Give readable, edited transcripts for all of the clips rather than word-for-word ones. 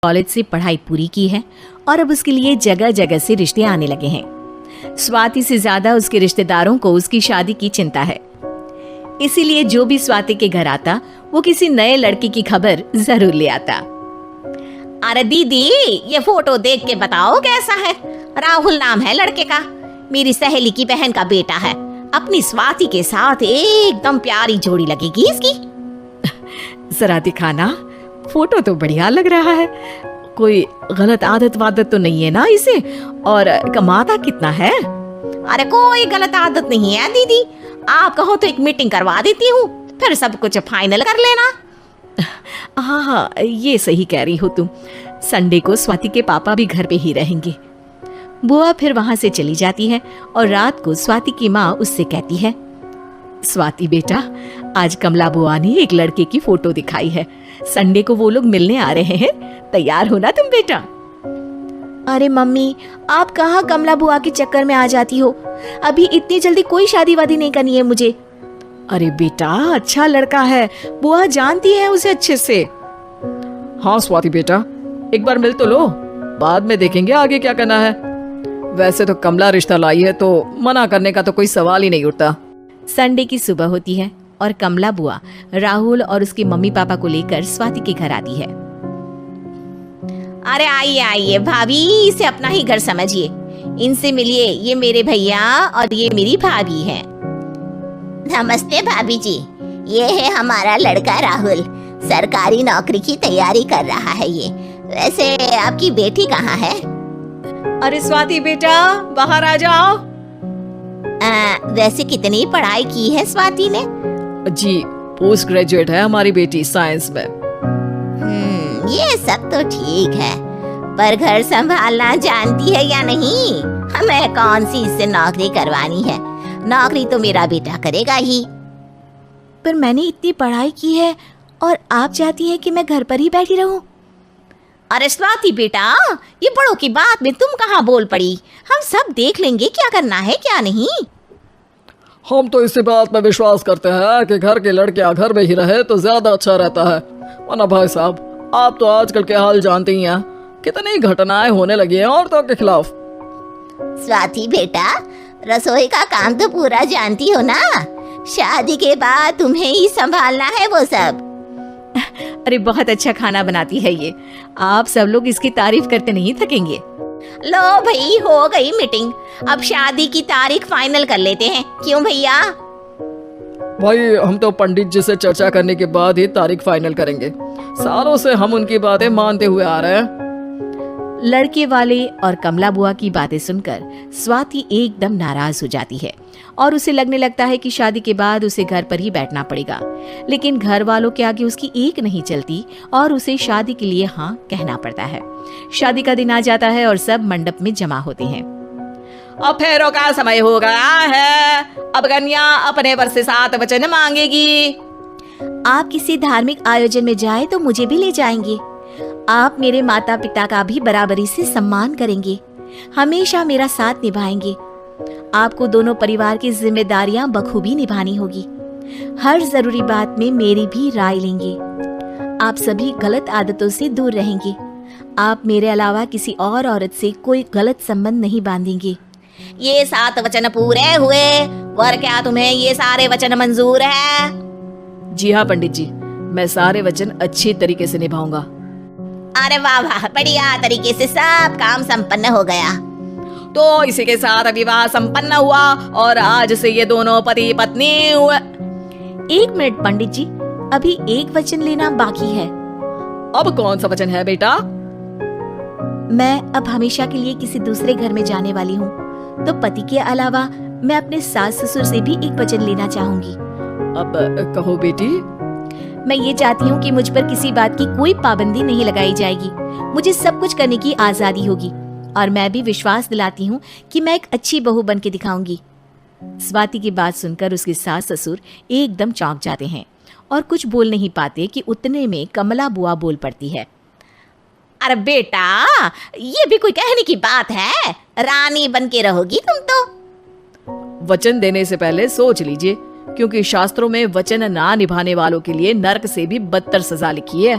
College से पढ़ाई पूरी की है और अब उसके लिए जगह जगह से रिश्ते आने लगे हैं। स्वाति से ज्यादा उसके रिश्तेदारों को उसकी शादी की चिंता है, इसीलिए जो भी स्वाति के घर आता वो किसी नए लड़के की खबर जरूर ले आता। अरे दीदी, ये फोटो देख के बताओ कैसा है। राहुल नाम है लड़के का, मेरी सहेली की बहन का बेटा है। अपनी स्वाति के साथ एकदम प्यारी जोड़ी लगेगी इसकी। जरा दिखाना, फोटो तो बढ़िया लग रहा है। कोई गलत आदत वादत तो नहीं है ना इसे? और कमाता कितना है? अरे कोई गलत आदत नहीं है दीदी, आप कहो तो एक मीटिंग करवा देती हूँ, फिर सब कुछ फाइनल कर लेना। हाँ, ये सही कह रही हो तुम। संडे को स्वाति के पापा भी घर पे ही रहेंगे। बुआ फिर वहां से चली जाती है और रात को स्वाति की माँ उससे कहती है, स्वाति बेटा, आज कमला बुआ ने एक लड़के की फोटो दिखाई है। संडे को वो लोग मिलने आ रहे हैं, तैयार हो ना तुम बेटा। अरे मम्मी, आप कहाँ कमला बुआ के चक्कर में आ जाती हो? अभी इतनी जल्दी कोई शादी वादी नहीं करनी है मुझे। अरे बेटा, अच्छा लड़का है, बुआ जानती है उसे अच्छे से। हाँ स्वाति बेटा, एक बार मिल तो लो, बाद में देखेंगे आगे क्या करना है। वैसे तो कमला रिश्ता लाई है तो मना करने का तो कोई सवाल ही नहीं उठता। संडे की सुबह होती है और कमला बुआ राहुल और उसके मम्मी पापा को लेकर स्वाति के घर आती है। अरे आइए आइए भाभी, इसे अपना ही घर समझिए, इनसे मिलिए। ये मेरे भैया और ये मेरी भाभी है। नमस्ते भाभी जी, ये है हमारा लड़का राहुल, सरकारी नौकरी की तैयारी कर रहा है ये। वैसे आपकी बेटी कहाँ है? अरे स्वाति बेटा, बाहर आ जाओ। वैसे कितनी पढ़ाई की है स्वाति ने? जी, पोस्ट ग्रेजुएट है हमारी बेटी साइंस में। ये सब तो ठीक है, पर घर संभालना जानती है या नहीं? हमें कौन सी इससे नौकरी करवानी है, नौकरी तो मेरा बेटा करेगा ही। पर मैंने इतनी पढ़ाई की है और आप चाहती हैं कि मैं घर पर ही बैठी रहूं? अरे स्वाति बेटा, ये बड़ों की बात में तुम कहाँ बोल पड़ी? हम सब देख लेंगे क्या करना है क्या नहीं। हम तो इसी बात में विश्वास करते हैं कि घर के लड़के घर में ही रहे तो ज्यादा अच्छा रहता है। वरना भाई साहब, आप तो आजकल के हाल जानते ही हैं, कितनी घटनाएं होने लगी हैं औरतों के खिलाफ। स्वाति बेटा, रसोई का काम तो पूरा जानती हो ना? शादी के बाद तुम्हें ही संभालना है वो सब। अरे बहुत अच्छा खाना बनाती है ये, आप सब लोग इसकी तारीफ करते नहीं थकेंगे। लो भाई, हो गई मीटिंग, अब शादी की तारीख फाइनल कर लेते हैं, क्यों भैया? भाई, हम तो पंडित जी से चर्चा करने के बाद ही तारीख फाइनल करेंगे। सालों से हम उनकी बातें मानते हुए आ रहे हैं। लड़के वाले और कमला बुआ की बातें सुनकर स्वाति एकदम नाराज हो जाती है और उसे लगने लगता है कि शादी के बाद उसे घर पर ही बैठना पड़ेगा। लेकिन घर वालों के आगे उसकी एक नहीं चलती और उसे शादी के लिए हाँ कहना पड़ता है। शादी का दिन आ जाता है और सब मंडप में जमा होते हैं। अब फेरों का समय हो गया है, अब कन्या अपने वर से 7 वचन मांगेगी। आप किसी धार्मिक आयोजन में जाए तो मुझे भी ले जाएंगे। आप मेरे माता पिता का भी बराबरी से सम्मान करेंगे, हमेशा मेरा साथ निभाएंगे। आपको दोनों परिवार की जिम्मेदारियां बखूबी निभानी होगी। हर जरूरी बात में मेरी भी राय लेंगे। आप सभी गलत आदतों से दूर रहेंगे। आप मेरे अलावा किसी और औरत से कोई गलत संबंध नहीं बांधेंगे। ये 7 वचन पूरे हुए, और क्या तुम्हें ये सारे वचन मंजूर है? जी हाँ पंडित जी, मैं सारे वचन अच्छी तरीके से निभाऊंगा। अरे वाह वाह, बढ़िया तरीके से सब काम संपन्न हो गया। तो इसी के साथ विवाह संपन्न हुआ और आज से ये दोनों पति पत्नी हुए। 1 मिनट पंडित जी, अभी एक वचन लेना बाकी है। अब कौन सा वचन है बेटा? मैं अब हमेशा के लिए किसी दूसरे घर में जाने वाली हूँ, तो पति के अलावा मैं अपने सास ससुर से भी एक वचन लेना चाहूंगी। अब कहो बेटी। मैं ये चाहती हूँ कि मुझ पर किसी बात की कोई पाबंदी नहीं लगाई जाएगी। मुझे सब कुछ करने की आजादी होगी और मैं भी विश्वास दिलाती हूँ कि मैं एक अच्छी बहू बन के दिखाऊंगी। स्वाति की बात सुनकर उसके सास ससुर एकदम चौंक जाते हैं और कुछ बोल नहीं पाते कि उतने में कमला बुआ बोल पड़ती है। अरे बेटा, ये भी कोई कहने की बात है? रानी बन के रहोगी तुम तो। वचन देने से पहले सोच लीजिए, क्योंकि शास्त्रों में वचन ना निभाने वालों के लिए नरक से भी बदतर सजा लिखी है।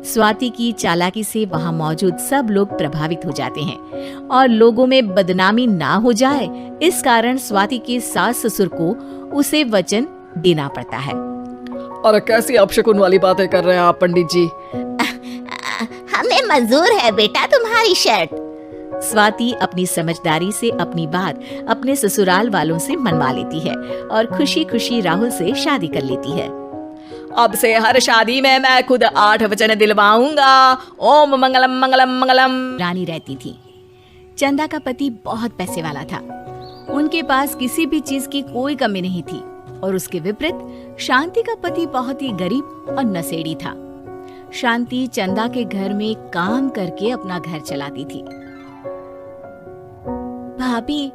स्वाति की चालाकी से वहां मौजूद सब लोग प्रभावित हो जाते हैं और लोगों में बदनामी ना हो जाए, इस कारण स्वाति के सास ससुर को उसे वचन देना पड़ता है। अरे कैसी अपशकुन वाली बातें कर रहे हैं आप पंडित जी। हमें मंजूर है बेटा तुम्हारी शर्त। स्वाति अपनी समझदारी से अपनी बात अपने ससुराल वालों से मनवा लेती है और खुशी खुशी राहुल से शादी कर लेती है। अब से हर शादी में मैं खुद 8 वचन दिलवाऊंगा। ओम मंगलम मंगलम मंगलम। रानी रहती थी। चंदा का पति बहुत पैसे वाला था। उनके पास किसी भी चीज की कोई कमी नहीं थी और उसके विपरीत शांति का पति बहुत ही गरीब और नशेड़ी था। शांति चंदा के घर में काम करके अपना घर चलाती थी। भाभी,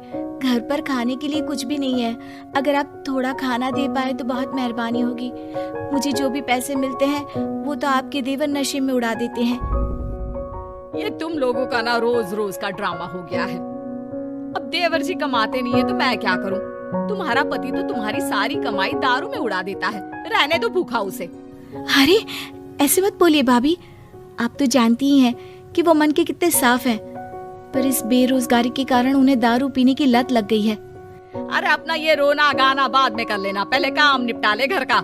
घर पर खाने के लिए कुछ भी नहीं है। अगर आप थोड़ा खाना दे पाए तो बहुत मेहरबानी होगी। मुझे जो भी पैसे मिलते हैं वो तो आपके देवर नशे में उड़ा देते हैं। ये तुम लोगों का ना रोज रोज का ड्रामा हो गया है। अब देवर जी कमाते नहीं है तो मैं क्या करूं? तुम्हारा पति तो तुम्हारी सारी कमाई दारू में उड़ा देता है। रहने दो भूखा उसे। अरे ऐसे मत बोलिए भाभी, आप तो जानती ही हैं कि वो मन के कितने साफ हैं, पर इस बेरोजगारी के कारण उन्हें दारू पीने की लत लग गई है। अरे अपना ये रोना गाना बाद में कर लेना, पहले काम निपटा ले घर का।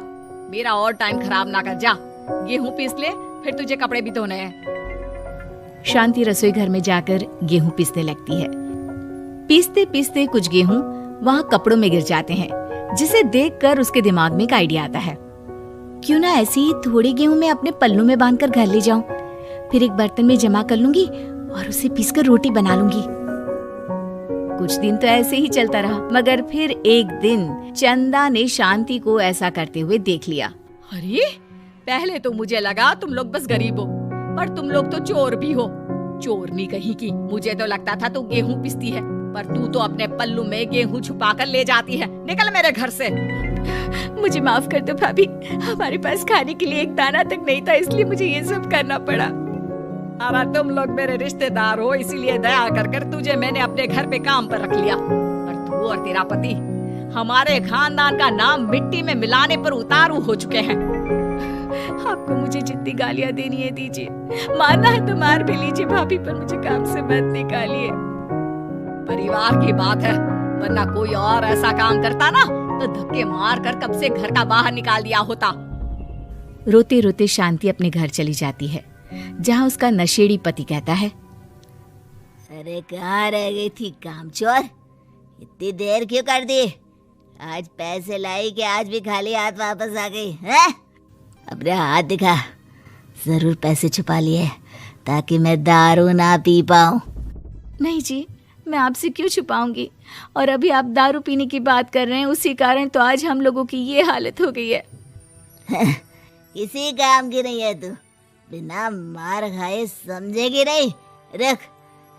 मेरा और टाइम खराब ना कर। जा गेहूं पीस ले, फिर तुझे कपड़े भी धोने हैं। शांति रसोई घर में जाकर गेहूं पीसने लगती है। पीसते पीसते कुछ गेहूं वहां कपड़ों में गिर जाते हैं, जिसे देखकर उसके दिमाग में एक आइडिया आता है। क्यों ना ऐसे ही थोड़े गेहूं मैं अपने पल्लू में बांधकर घर ले जाऊं, फिर एक बर्तन में जमा कर लूंगी और उसे पीसकर रोटी बना लूंगी। कुछ दिन तो ऐसे ही चलता रहा, मगर फिर एक दिन चंदा ने शांति को ऐसा करते हुए देख लिया। अरे पहले तो मुझे लगा तुम लोग बस गरीब हो, पर तुम लोग तो चोर भी हो। चोरनी कहीं की। मुझे तो लगता था तू गेहूं पिसती है, पर तू तो अपने पल्लू में गेहूं छुपा कर ले जाती है। निकल मेरे घर से। मुझे माफ कर दो भाभी, हमारे पास खाने के लिए एक दाना तक नहीं था, इसलिए मुझे ये सब करना पड़ा। अरे तुम लोग मेरे रिश्तेदार हो, इसीलिए दया कर कर तुझे मैंने अपने घर पे काम पर रख लिया। पर तू और तेरा पति हमारे खानदान का नाम मिट्टी में मिलाने पर उतारू हो चुके हैं। आपको मुझे जितनी गालियां देनी है दीजिए, मारना है तो मार भी लीजिए भाभी, पर मुझे काम से मत निकालिए। परिवार की बात है, वरना कोई और ऐसा काम करता ना तो धक्के मार कर कब से घर का बाहर निकाल दिया होता। रोते रोते शांति अपने घर चली जाती है, जहाँ उसका नशेड़ी पति कहता है, अरे कहाँ रह गई थी कामचोर? इतनी देर क्यों कर दी? आज पैसे लाई कि आज भी खाली हाथ वापस आ गई है? अपने हाथ दिखा। जरूर पैसे छुपा लिए ताकि मैं दारू ना पी पाऊं। नहीं जी, मैं आपसे क्यों छुपाऊंगी? और अभी आप दारू पीने की बात कर रहे हैं, उसी कारण तो आज हम लोगों की ये हालत हो गई है। किसी काम की नहीं है तू, बिना मार खाए समझेगी नहीं। रख,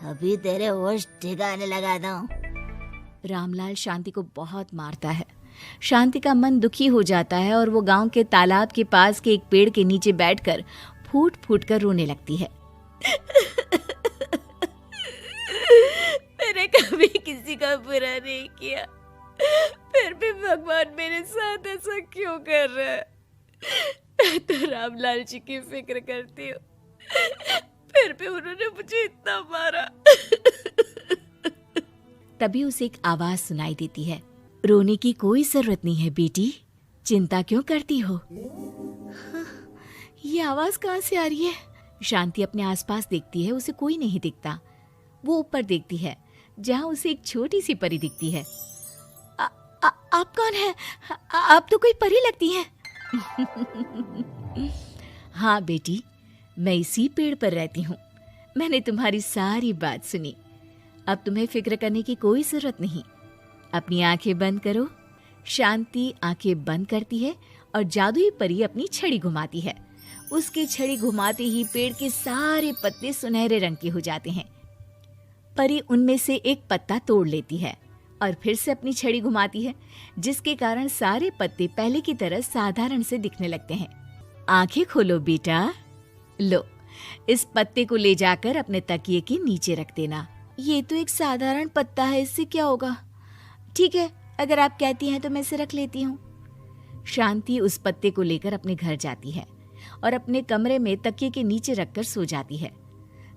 अभी तेरे होश ठिकाने लगाता हूँ। रामलाल शांति को बहुत मारता है। शांति का मन दुखी हो जाता है और वो गांव के तालाब के पास के एक पेड़ के नीचे बैठकर फूट फूट कर रोने लगती है। मैंने कभी किसी का बुरा नहीं किया, फिर भी भगवान मेरे साथ ऐसा क्यों कर रहा है? मैं तो रामलाल जी की फिक्र करती हूँ, फिर भी उन्होंने मुझे इतना मारा। तभी उसे एक आवाज सुनाई देती है, रोने की कोई जरूरत नहीं है बेटी, चिंता क्यों करती हो? ये आवाज कहाँ से आ रही है? शांति अपने आसपास देखती है, उसे कोई नहीं दिखता। वो ऊपर देखती है, जहाँ उसे एक छोटी सी परी दिखती है। आप कौन है? आप तो कोई परी लगती हैं। हाँ बेटी, मैं इसी पेड़ पर रहती हूँ। मैंने तुम्हारी सारी बात सुनी, अब तुम्हें फिक्र करने की कोई जरूरत नहीं। अपनी आंखें बंद करो। शांति आंखें बंद करती है और जादुई परी अपनी छड़ी घुमाती है। उसकी छड़ी घुमाते ही पेड़ के सारे पत्ते सुनहरे रंग के हो जाते हैं। परी उनमें से एक पत्ता तोड़ लेती है और फिर से अपनी छड़ी घुमाती है, जिसके कारण सारे पत्ते पहले की तरह साधारण से दिखने लगते हैं। आंखें खोलो बेटा। लो, इस पत्ते को ले जाकर अपने तकिए के नीचे रख देना। ये तो एक साधारण पत्ता है, इससे क्या होगा? ठीक है, अगर आप कहती हैं तो मैं इसे रख लेती हूँ। शांति उस पत्ते को लेकर अपने घर जाती है और अपने कमरे में तकिए के नीचे रखकर सो जाती है।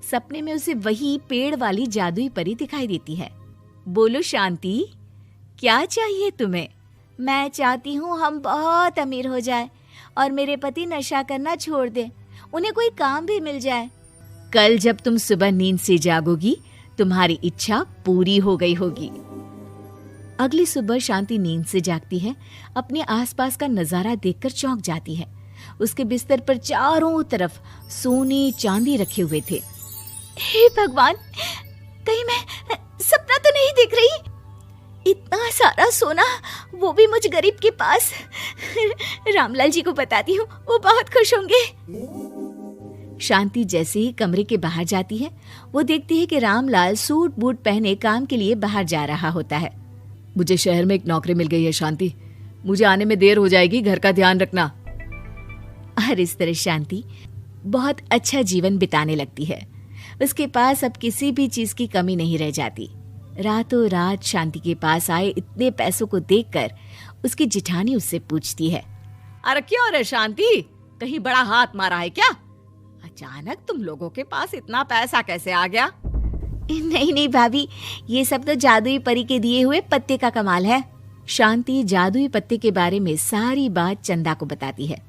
सपने में उसे वही पेड़ वाली जादुई परी दिखाई देती है। बोलो शांति, क्या चाहिए तुम्हें? मैं चाहती हूँ हम बहुत अमीर हो जाए और मेरे पति नशा करना छोड़ दें, उन्हें कोई काम भी मिल जाए। कल जब तुम सुबह नींद से जागोगी तुम्हारी इच्छा पूरी हो गई होगी। अगली सुबह शांति नींद से जागती है। अपने आसपास का नजारा देखकर चौंक जाती है। उसके बिस्तर पर चारों तरफ सोने चांदी रखे हुए थे। हे भगवान, कहीं मैं सपना तो नहीं देख रही? इतना सारा सोना, वो भी मुझ गरीब के पास। रामलाल जी को बताती हूँ, वो बहुत खुश होंगे। शांति जैसे ही कमरे के बाहर जाती है, वो देखती है कि रामलाल सूट बूट पहने काम के लिए बाहर जा रहा होता है। मुझे शहर में एक नौकरी मिल गई है शांति, मुझे आने में देर हो जाएगी, घर का ध्यान रखना। और इस तरह शांति बहुत अच्छा जीवन बिताने लगती है। उसके पास अब किसी भी चीज की कमी नहीं रह जाती। रातों रात शांति के पास आए इतने पैसों को देखकर उसकी जिठानी उससे पूछती है, अरे क्यों रे शांति, कहीं बड़ा हाथ मारा है क्या? अचानक तुम लोगों के पास इतना पैसा कैसे आ गया? नहीं नहीं भाभी, ये सब तो जादुई परी के दिए हुए पत्ते का कमाल है। शांति जादुई पत्ते के बारे में सारी बात चंदा को बताती है,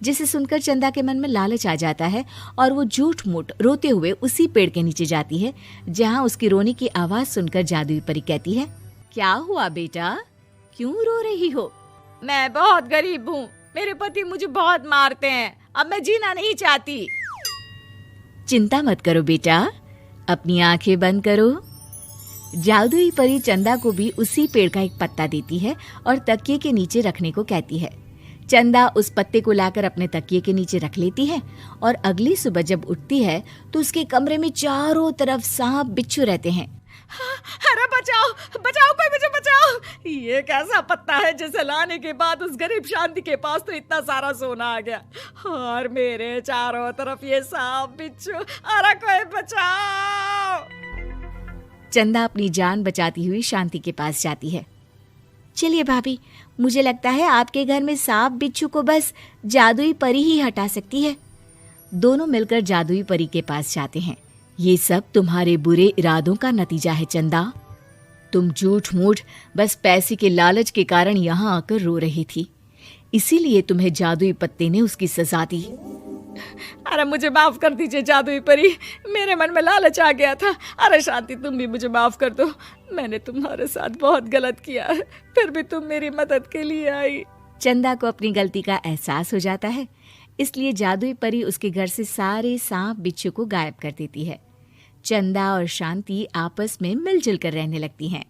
जिसे सुनकर चंदा के मन में लालच आ जाता है और वो झूठ मूठ रोते हुए उसी पेड़ के नीचे जाती है जहाँ उसकी रोने की आवाज सुनकर जादुई परी कहती है, क्या हुआ बेटा, क्यों रो रही हो? मैं बहुत गरीब हूँ, मेरे पति मुझे बहुत मारते हैं, अब मैं जीना नहीं चाहती। चिंता मत करो बेटा, अपनी आंखें बंद करो। जादुई परी चंदा को भी उसी पेड़ का एक पत्ता देती है और तकिए के नीचे रखने को कहती है। चंदा उस पत्ते को लाकर अपने तकिए के नीचे रख लेती है और अगली सुबह जब उठती है तो उसके कमरे में चारों तरफ सांप बिच्छू रहते हैं। अरे बचाओ बचाओ, कोई मुझे बचाओ, ये कैसा पत्ता है जिसे लाने के बाद उस गरीब शांति के पास तो इतना सारा सोना आ गया और मेरे चारों तरफ ये सांप बिच्छू, अरे कोई बचाओ। चंदा अपनी जान बचाती हुई शांति के पास जाती है। चलिए भाभी, मुझे लगता है आपके घर में सांप बिच्छू को बस जादुई परी ही हटा सकती है। दोनों मिलकर जादुई परी के पास जाते हैं। ये सब तुम्हारे बुरे इरादों का नतीजा है चंदा। तुम झूठ मूठ बस पैसे के लालच के कारण यहाँ आकर रो रही थी, इसीलिए तुम्हें जादुई पत्ते ने उसकी सजा दी। अरे मुझे माफ कर दीजिए जादुई परी, मेरे मन में लालच आ गया था। अरे शांति, तुम भी मुझे माफ कर दो, मैंने तुम्हारे साथ बहुत गलत किया है, फिर भी तुम मेरी मदद के लिए आई। चंदा को अपनी गलती का एहसास हो जाता है, इसलिए जादुई परी उसके घर से सारे सांप बिच्छू को गायब कर देती है। चंदा और शांति आपस में मिलजुल कर रहने लगती हैं।